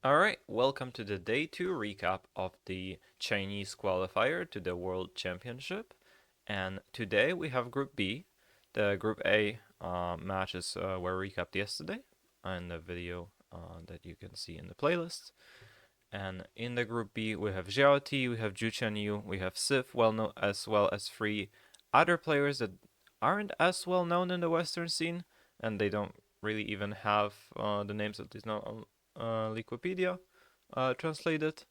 Alright, welcome to the day 2 recap of the Chinese qualifier to the World Championship. And today we have Group B. The Group A matches were recapped yesterday in the video that you can see in the playlist. And in the Group B we have Xiao Ti, we have Zhu Chenyu, we have Sif, as well as three other players that aren't as well known in the Western scene, and they don't really even have the names that is not on Wikipedia translated,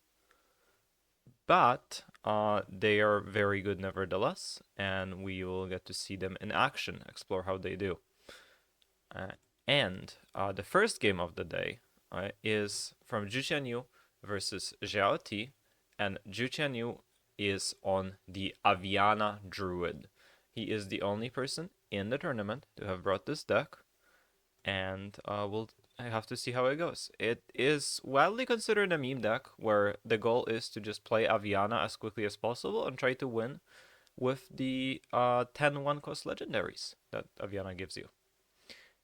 but they are very good nevertheless, and we will get to see them in action, explore how they do. And the first game of the day is from Zhu Qianyu versus Xiao Ti, and Zhu Qianyu is on the Aviana Druid. He is the only person in the tournament to have brought this deck, and we'll have to see how it goes. It is widely considered a meme deck where the goal is to just play Aviana as quickly as possible and try to win with the 10-1 cost legendaries that Aviana gives you.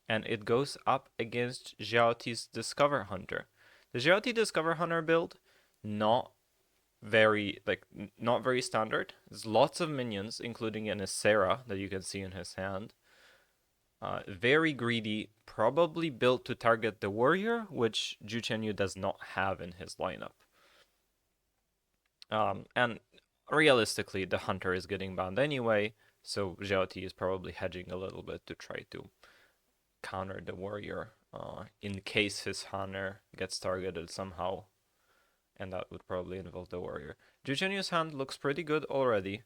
And it goes up against Xiao Ti's Discover Hunter. The Xiao Ti Discover Hunter build, not very standard. There's lots of minions, including an Isera that you can see in his hand. Very greedy, probably built to target the warrior, which Zhu Chenyu does not have in his lineup. And realistically, the hunter is getting banned anyway, so Xiao Ti is probably hedging a little bit to try to counter the warrior in case his hunter gets targeted somehow, and that would probably involve the warrior. Zhu Chenyu's hand looks pretty good already.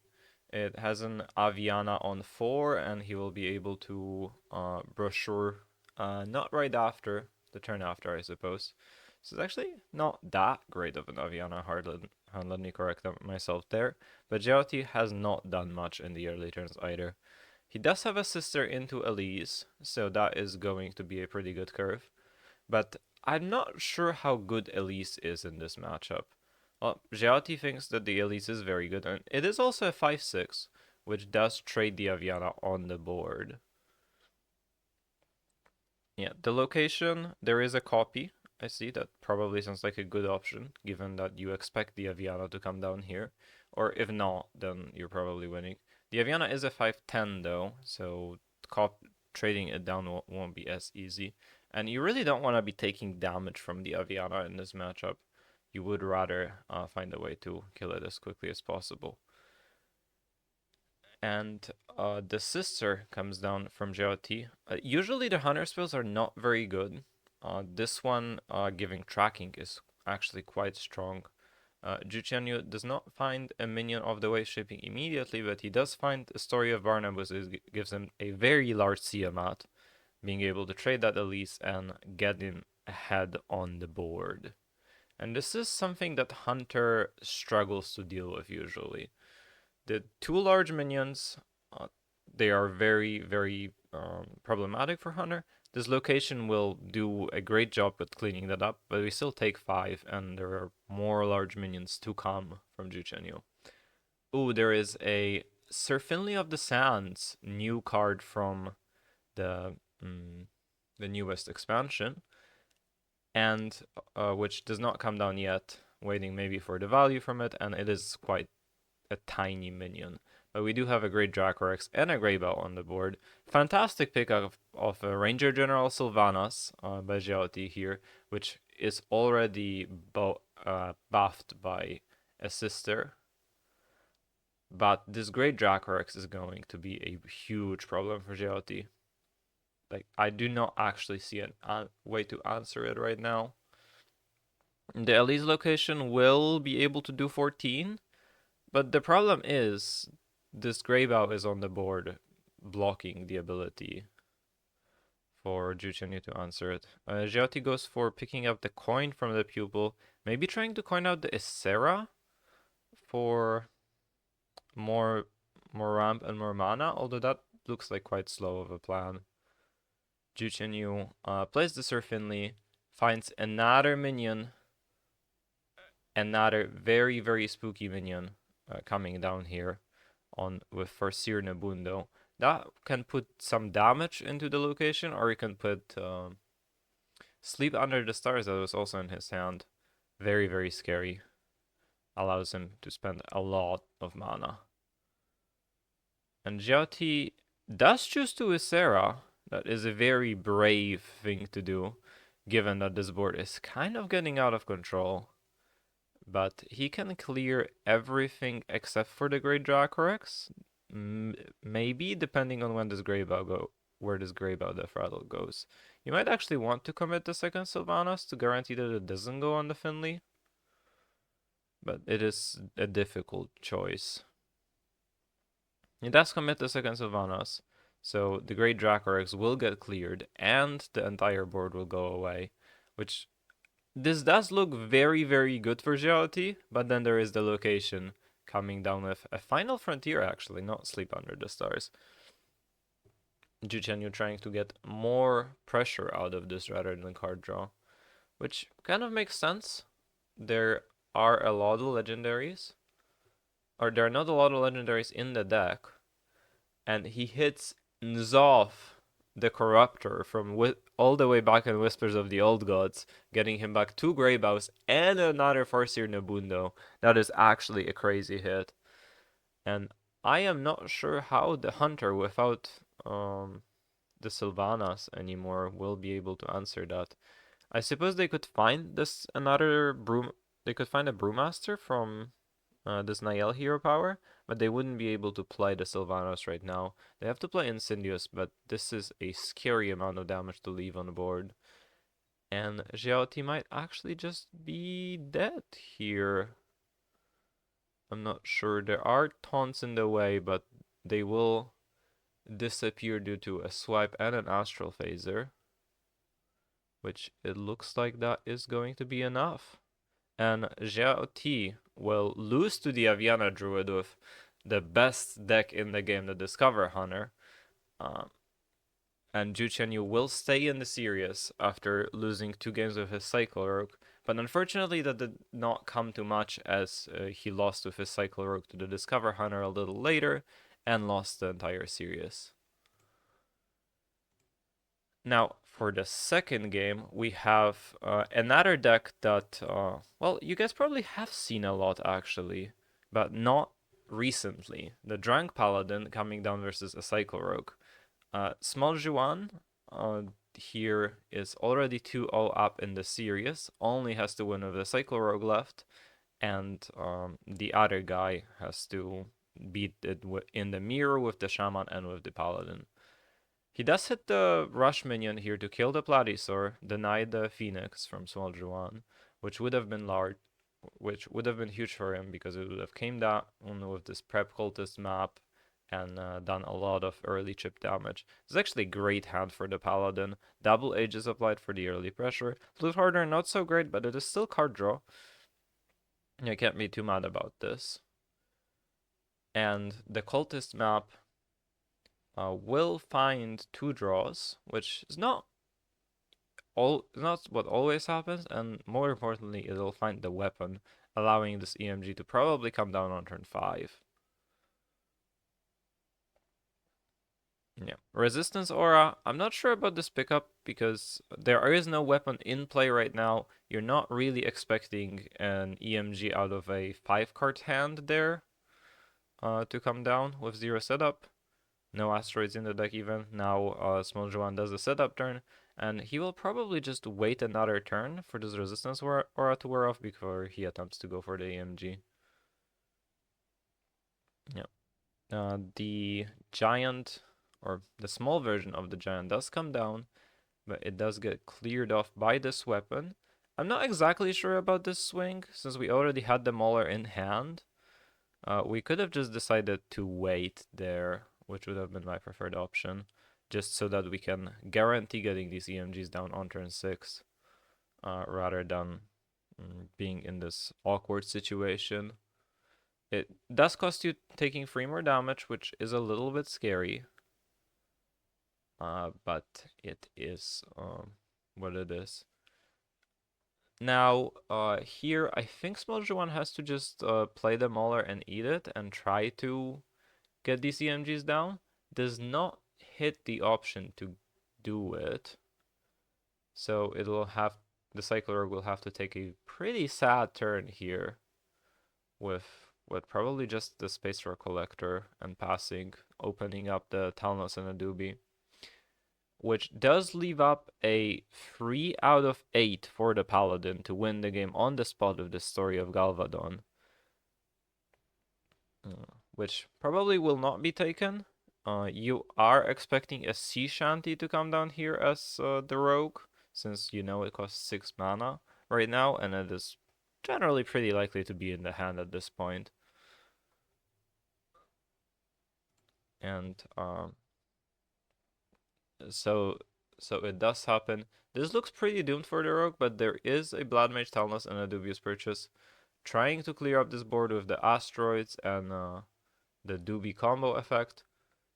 It has an Aviana on 4, and he will be able to brochure not right after, the turn after, I suppose. So it's actually not that great of an Aviana hard, let me correct myself there. But Xiao Ti has not done much in the early turns either. He does have a sister into Elise, so that is going to be a pretty good curve. But I'm not sure how good Elise is in this matchup. Well, Xiao Ti thinks that the Elise is very good, and it is also a 5-6, which does trade the Aviana on the board. Yeah, the location, there is a copy. I see that probably sounds like a good option, given that you expect the Aviana to come down here. Or if not, then you're probably winning. The Aviana is a 5-10 though, so trading it down won't be as easy. And you really don't want to be taking damage from the Aviana in this matchup. You would rather find a way to kill it as quickly as possible. And the sister comes down from Xiao Ti. Usually the hunter spells are not very good. This one, giving tracking, is actually quite strong. Zhu Qianyu does not find a minion of the wave shaping immediately, but he does find a story of Barnabas. It gives him a very large Tiamat, being able to trade that Elise and get him ahead on the board. And this is something that Hunter struggles to deal with usually. The two large minions, they are very, very problematic for Hunter. This location will do a great job with cleaning that up, but we still take 5, and there are more large minions to come from Zhu Chenyu. Ooh, there is a Sir Finley of the Sands new card from the newest expansion, and which does not come down yet, waiting maybe for the value from it, and it is quite a tiny minion. But we do have a great Dracorex and a Grey Belt on the board. Fantastic pick of Ranger General Sylvanas by Xiao Ti here, which is already buffed by a sister. But this great Dracorex is going to be a huge problem for Xiao Ti. Like, I do not actually see a way to answer it right now. The Elise location will be able to do 14, but the problem is this Grey Bow is on the board, blocking the ability for Zhu Chenyu to answer it. Xiao Ti goes for picking up the coin from the pupil, maybe trying to coin out the Isera for more ramp and more mana, although that looks like quite slow of a plan. Zhu Chenyu plays the Sir Finley, finds another minion, another very, very spooky minion coming down here with Farseer Nabundo. That can put some damage into the location, or you can put Sleep Under the Stars, that was also in his hand. Very, very scary. Allows him to spend a lot of mana. And Jiaoti does choose to Ysera. That is a very brave thing to do, given that this board is kind of getting out of control. But he can clear everything except for the Great Dracorex. Maybe, depending on when this where this Greybow Death Rattle goes. You might actually want to commit the second Sylvanas to guarantee that it doesn't go on the Finley. But it is a difficult choice. He does commit the second Sylvanas, so the Great Dracorex will get cleared and the entire board will go away, which this does look very, very good for Jiaoti, but then there is the location coming down with a Final Frontier, actually, not Sleep Under the Stars. Ju Chenyu trying to get more pressure out of this rather than card draw, which kind of makes sense. There are a lot of legendaries, or there are not a lot of legendaries in the deck, and he hits N'Zoth, the Corruptor, from all the way back in Whispers of the Old Gods, getting him back 2 Greybows and another Farseer Nabundo. That is actually a crazy hit. And I am not sure how the Hunter, without the Sylvanas anymore, will be able to answer that. I suppose they could find this another broom. They could find a Brewmaster from this Nael hero power, but they wouldn't be able to play the Sylvanas right now. They have to play Insidious, but this is a scary amount of damage to leave on the board. And Jiaoti might actually just be dead here. I'm not sure. There are taunts in the way, but they will disappear due to a swipe and an Astral Phaser, which it looks like that is going to be enough. And Jiaoti will lose to the Aviana Druid with the best deck in the game, the Discover Hunter. And Ju Chenyu will stay in the series after losing 2 games with his Cycle Rogue. But unfortunately, that did not come to much, as he lost with his Cycle Rogue to the Discover Hunter a little later and lost the entire series. Now, for the second game, we have another deck that, well, you guys probably have seen a lot actually, but not recently. The Drang Paladin coming down versus a Cycle Rogue. Small Juan here is already 2-0 up in the series, only has to win with the Cycle Rogue left, and the other guy has to beat it in the mirror with the Shaman and with the Paladin. He does hit the rush minion here to kill the Platysaur, deny the Phoenix from Small Juan, which would have been huge for him because it would have came down with this prep cultist map and done a lot of early chip damage. It's actually a great hand for the Paladin. Double Ages applied for the early pressure. Loot Harder not so great, but it is still card draw. I can't be too mad about this. And the cultist map will find 2 draws, which is not what always happens, and more importantly, it'll find the weapon, allowing this EMG to probably come down on turn 5. Yeah, Resistance Aura, I'm not sure about this pickup because there is no weapon in play right now. You're not really expecting an EMG out of a 5-card hand there to come down with 0 setup. No asteroids in the deck even. Now Small Juan does a setup turn, and he will probably just wait another turn for this Resistance Aura to wear off before he attempts to go for the EMG. Yeah. The giant, or the small version of the giant, does come down, but it does get cleared off by this weapon. I'm not exactly sure about this swing, since we already had the Mauler in hand. We could have just decided to wait there, which would have been my preferred option, just so that we can guarantee getting these EMGs down on turn 6, rather than being in this awkward situation. It does cost you taking 3 more damage, which is a little bit scary, but it is what it is. Now, here, I think Small Juan has to just play the Mauler and eat it and try to get these EMGs down. Does not hit the option to do it. So it'll have the Cycler will have to take a pretty sad turn here with probably just the Space Rock Collector and passing, opening up the Talnos and a Doobie, which does leave up a 3 out of 8 for the Paladin to win the game on the spot of the Story of Galvadon, which probably will not be taken. You are expecting a sea shanty to come down here as the rogue, since you know it costs 6 mana right now, and it is generally pretty likely to be in the hand at this point. And so it does happen. This looks pretty doomed for the rogue, but there is a Blood Mage Talnos and a Dubious Purchase trying to clear up this board with the asteroids and the Doobie combo effect.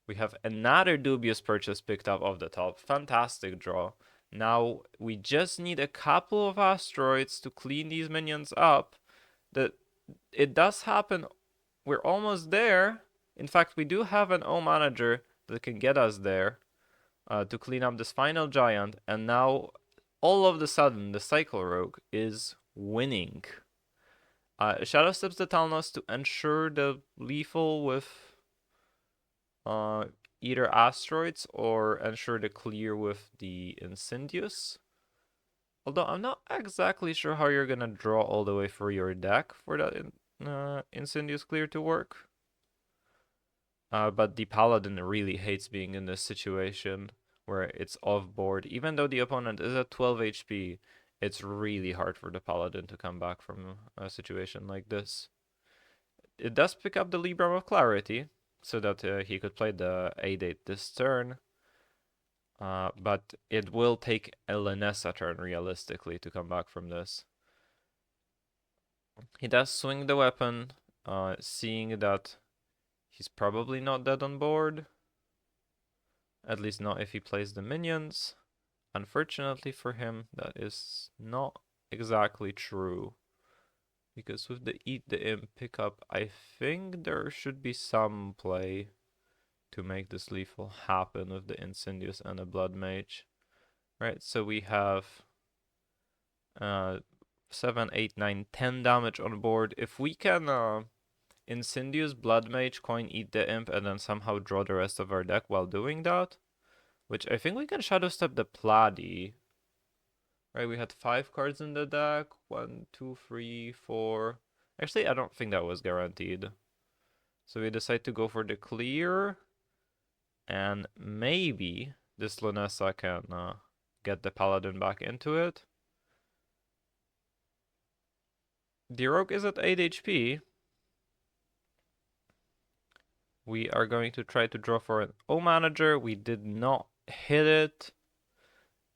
We have another Dubious Purchase picked up off the top. Fantastic draw. Now we just need a couple of asteroids to clean these minions up. It does happen. We're almost there. In fact, we do have an O manager that can get us there to clean up this final giant. And now, all of a sudden, the Cycle Rogue is winning. Shadow steps the Talnos to ensure the lethal with either asteroids or ensure the clear with the Incendius. Although I'm not exactly sure how you're gonna draw all the way for your deck for that Incendius clear to work. But the Paladin really hates being in this situation where it's off board. Even though the opponent is at 12 HP, it's really hard for the Paladin to come back from a situation like this. It does pick up the Libram of Clarity, so that he could play the 8/8 this turn. But it will take a Lanessa turn, realistically, to come back from this. He does swing the weapon, seeing that he's probably not dead on board. At least not if he plays the minions. Unfortunately for him, that is not exactly true. Because with the Eat the Imp pickup, I think there should be some play to make this lethal happen with the Incendius and a Blood Mage. Right, so we have 7, 8, 9, 10 damage on board. If we can Incendius, Blood Mage, coin, Eat the Imp, and then somehow draw the rest of our deck while doing that, which I think we can Shadow Step the Pladi. Right, we had 5 cards in the deck. 1, 2, 3, 4. Actually, I don't think that was guaranteed. So we decide to go for the clear. And maybe this Lunessa can get the Paladin back into it. The Rogue is at 8 HP. We are going to try to draw for an O manager. We did not hit it.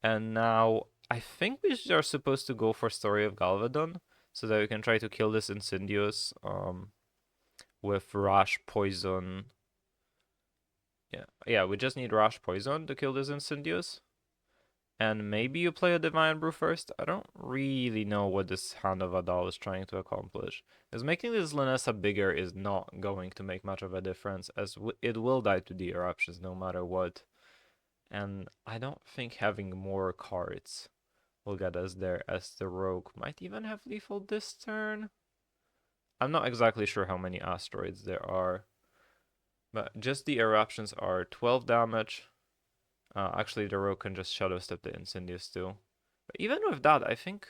And now I think we are supposed to go for Story of Galvadon so that we can try to kill this Incendius with Rash Poison. Yeah, we just need Rash Poison to kill this Incendius. And maybe you play a Divine Brew first. I don't really know what this Hand of Adal is trying to accomplish. Because making this Lanessa bigger is not going to make much of a difference, as it will die to the eruptions no matter what. And I don't think having more cards will get us there, as the Rogue might even have lethal this turn. I'm not exactly sure how many asteroids there are. But just the eruptions are 12 damage. Actually, the Rogue can just Shadow Step the Incendius too. But even with that, I think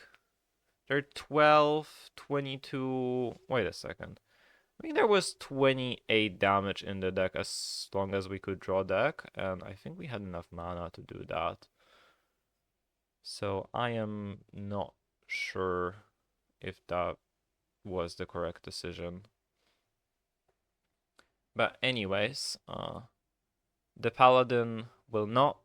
they're 12, 22... Wait a second. I think there was 28 damage in the deck as long as we could draw deck. And I think we had enough mana to do that. So I am not sure if that was the correct decision. But anyways, the Paladin will not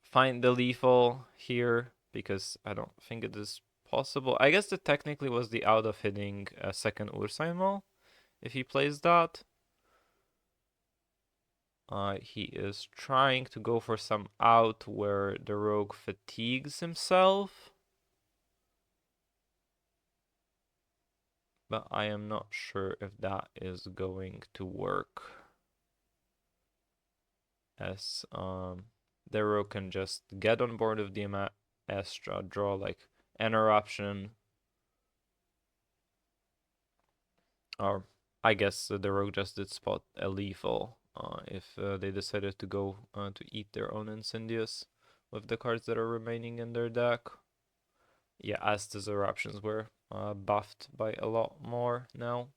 find the lethal here because I don't think it is possible. I guess that technically was the out of hitting a second Ursaimol if he plays that. He is trying to go for some out where the Rogue fatigues himself. But I am not sure if that is going to work. As the Rogue can just get on board with the Astra, draw like an eruption, or I guess the rogue just did spot a lethal if they decided to go to eat their own Incendius with the cards that are remaining in their deck. Yeah, Aztec's eruptions were buffed by a lot more now.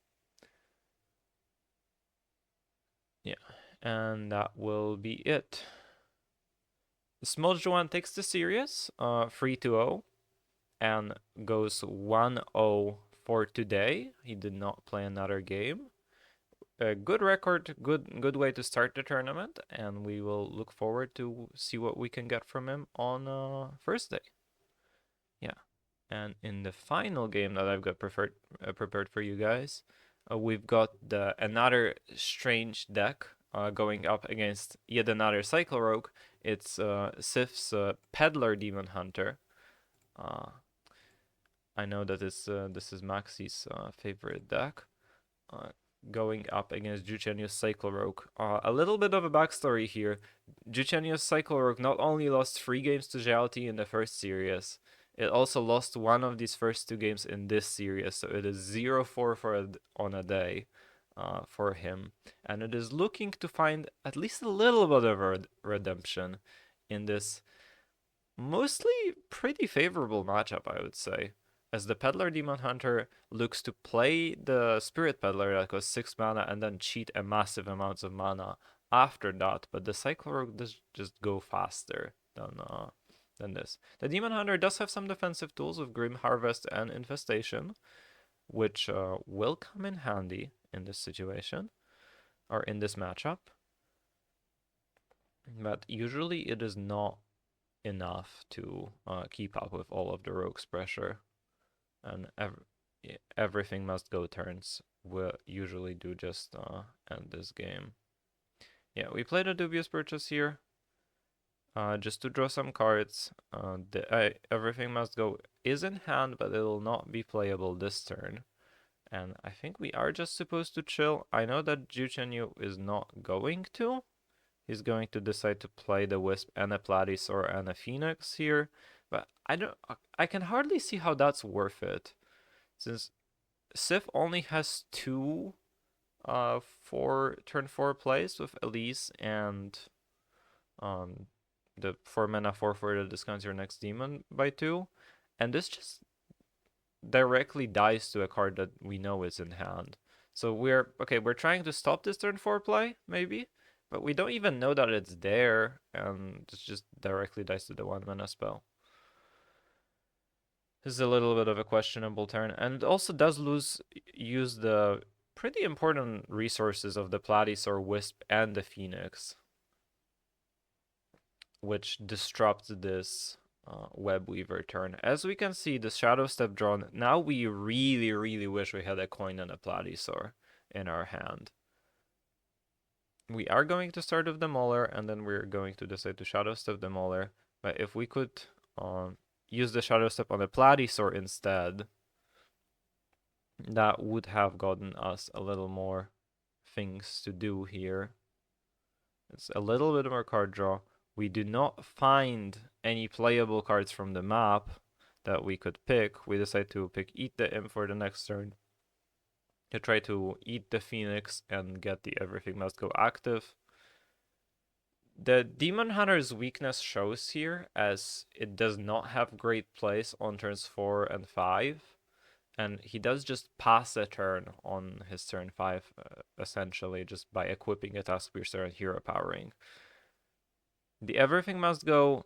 Yeah, and that will be it. Smudge One takes the series 3-0 and goes 1-0 for today. He did not play another game. A good record, good way to start the tournament, and we will look forward to see what we can get from him on Thursday. Yeah, and in the final game that I've got prepared for you guys, we've got another strange deck going up against yet another Cycle Rogue. It's Sif's Peddler Demon Hunter. I know that this is Maxi's favorite deck. Going up against Juchenius Cycle Rogue. A little bit of a backstory here. Juchenius Cycle Rogue not only lost 3 games to Jalti in the first series, it also lost one of these first 2 games in this series, so it is 0-4 on a day for him. And it is looking to find at least a little bit of redemption in this mostly pretty favorable matchup, I would say, as the Peddler Demon Hunter looks to play the Spirit Peddler that costs 6 mana and then cheat a massive amounts of mana after that, but the Cycle Rogue does just go faster than this. The Demon Hunter does have some defensive tools with Grim Harvest and Infestation, which will come in handy in this situation, or in this matchup. But usually it is not enough to keep up with all of the Rogue's pressure. And everything must go turns will usually do just end this game. Yeah, we played a dubious purchase here. Just to draw some cards. Everything must go is in hand, but it will not be playable this turn. And I think we are just supposed to chill. I know that Juchenyu is not going to. He's going to decide to play the Wisp and a Platysaur and a Phoenix here. But I can hardly see how that's worth it, since Sif only has 2 turn 4 plays with Elise and the 4 mana 4/4 that discounts your next demon by 2, and this just directly dies to a card that we know is in hand. So we're trying to stop this turn 4 play, maybe, but we don't even know that it's there, and it just directly dies to the 1 mana spell. This is a little bit of a questionable turn, and it also does use the pretty important resources of the Platysaur, Wisp, and the Phoenix, which disrupts this Web Weaver turn. As we can see, the Shadow Step drawn, now we really, really wish we had a coin and a Platysaur in our hand. We are going to start with the Mauler, and then we're going to decide to Shadow Step the Mauler, but if we could use the Shadow Step on the Platysaur instead, that would have gotten us a little more things to do here. It's a little bit more card draw. We do not find any playable cards from the map that we could pick. We decide to pick Eat the Imp for the next turn to try to eat the Phoenix and get the Everything Must Go active. The Demon Hunter's weakness shows here, as it does not have great plays on turns 4 and 5, and he does just pass a turn on his turn 5, essentially, just by equipping a Taskpiercer and Hero Powering. The Everything Must Go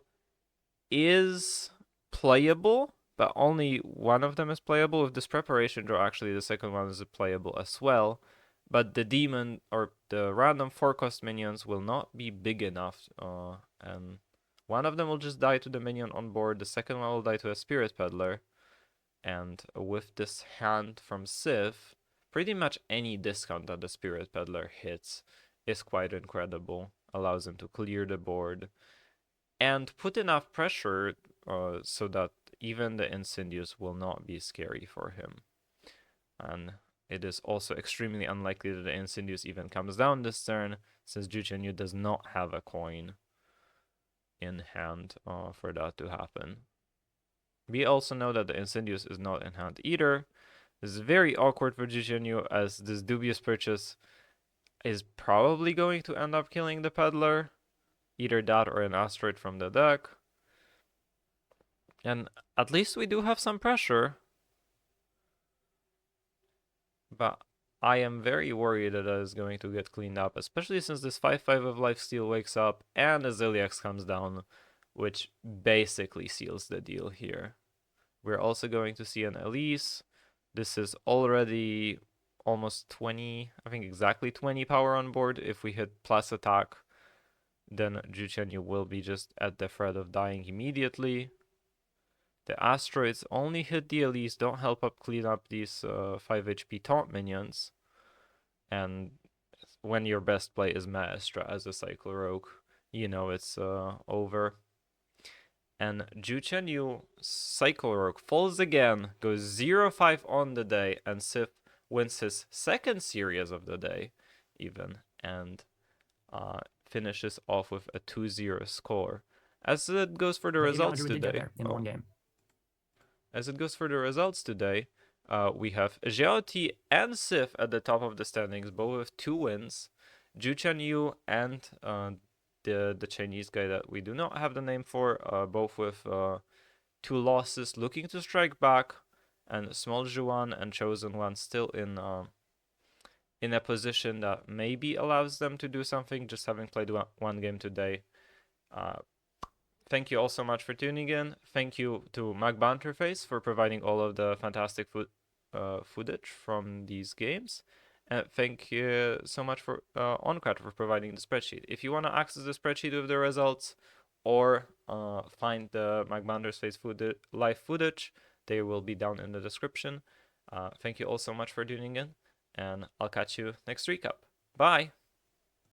is playable, but only one of them is playable. With this preparation draw, actually the second one is playable as well. But the demon or the random 4-cost minions will not be big enough, and one of them will just die to the minion on board. The second one will die to a Spirit Peddler. And with this hand from Sif, pretty much any discount that the Spirit Peddler hits is quite incredible. Allows him to clear the board and put enough pressure so that even the Incendius will not be scary for him. And it is also extremely unlikely that the Incendius even comes down this turn, since Juchenyu does not have a coin in hand for that to happen. We also know that the Incendius is not in hand either. This is very awkward for Jujenyu, as this dubious purchase is probably going to end up killing the Peddler. Either that or an asteroid from the deck. And at least we do have some pressure. But I am very worried that is going to get cleaned up, especially since this 5/5 of lifesteal wakes up and a Ziliax comes down, which basically seals the deal here. We're also going to see an Elise. This is already almost 20, I think exactly 20 power on board. If we hit plus attack, then Juchenyu will be just at the threat of dying immediately. The asteroids only hit the Elise, don't help up clean up these 5 HP taunt minions. And when your best play is Maestra as a Cycle Rogue, you know it's over. And Juchenyu Cycle Rogue falls again, goes 0-5 on the day, and Sif wins his second series of the day, even, and finishes off with a 2-0 score. As it goes for the results today. In one game. As it goes for the results today, we have Xiao Ti and Sif at the top of the standings, both with 2 wins. Ju Chenyu and the Chinese guy that we do not have the name for, both with 2 losses, looking to strike back, and Small Juan and Chosen One still in a position that maybe allows them to do something, just having played one game today. Thank you all so much for tuning in. Thank you to MacBanterface for providing all of the fantastic footage from these games. And thank you so much for OnCrat for providing the spreadsheet. If you want to access the spreadsheet of the results or find the MacBanterface live footage, they will be down in the description. Thank you all so much for tuning in, and I'll catch you next recap. Bye!